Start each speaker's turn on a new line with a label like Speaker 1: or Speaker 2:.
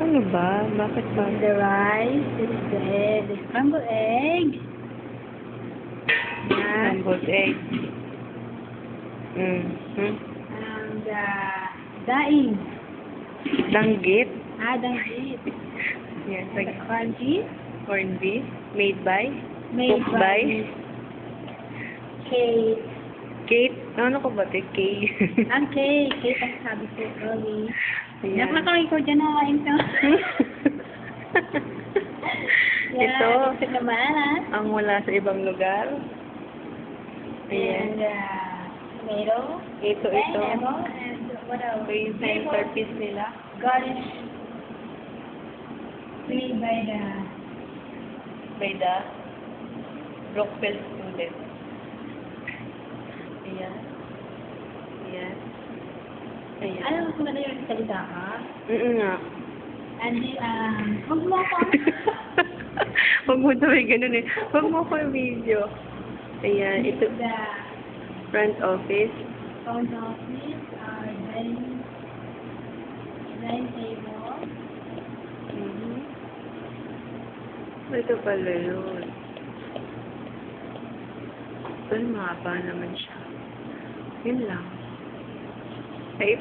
Speaker 1: Ano ba? Bakit ba?
Speaker 2: The rice is the scrambled egg. Yeah.
Speaker 1: Scrambled egg. Mm-hmm.
Speaker 2: And daing.
Speaker 1: Danggit.
Speaker 2: Danggit.
Speaker 1: Yes,
Speaker 2: And the corned beef.
Speaker 1: corned beef. Made by?
Speaker 2: Made
Speaker 1: Cooked
Speaker 2: by Kate.
Speaker 1: Kate? Ano ko ba ito? Kay?
Speaker 2: Ang Kate. Kate ang sabi ko. Sorry.
Speaker 1: Ayan.
Speaker 2: Naklakawin ko dyan na ito.
Speaker 1: Ito.
Speaker 2: Ito naman.
Speaker 1: Ang mula sa ibang lugar.
Speaker 2: And
Speaker 1: Ayan.
Speaker 2: tomato.
Speaker 1: Ito.
Speaker 2: Pineapple. And what else?
Speaker 1: Ito yung centerpiece nila.
Speaker 2: Garnish. Made by
Speaker 1: By the Brockville student. Ayan. Ayan. Ayan.
Speaker 2: Alam mo kung ano yung salita ka?
Speaker 1: Nga.
Speaker 2: And huwag mo ako.
Speaker 1: Huwag mo sabi ganun eh. Huwag mo ko yung video. Ayan. Ito,
Speaker 2: The
Speaker 1: front office.
Speaker 2: front office, dining table.
Speaker 1: Ito pala yun. Ito, mahaba naman siya. Yun lang. Ay,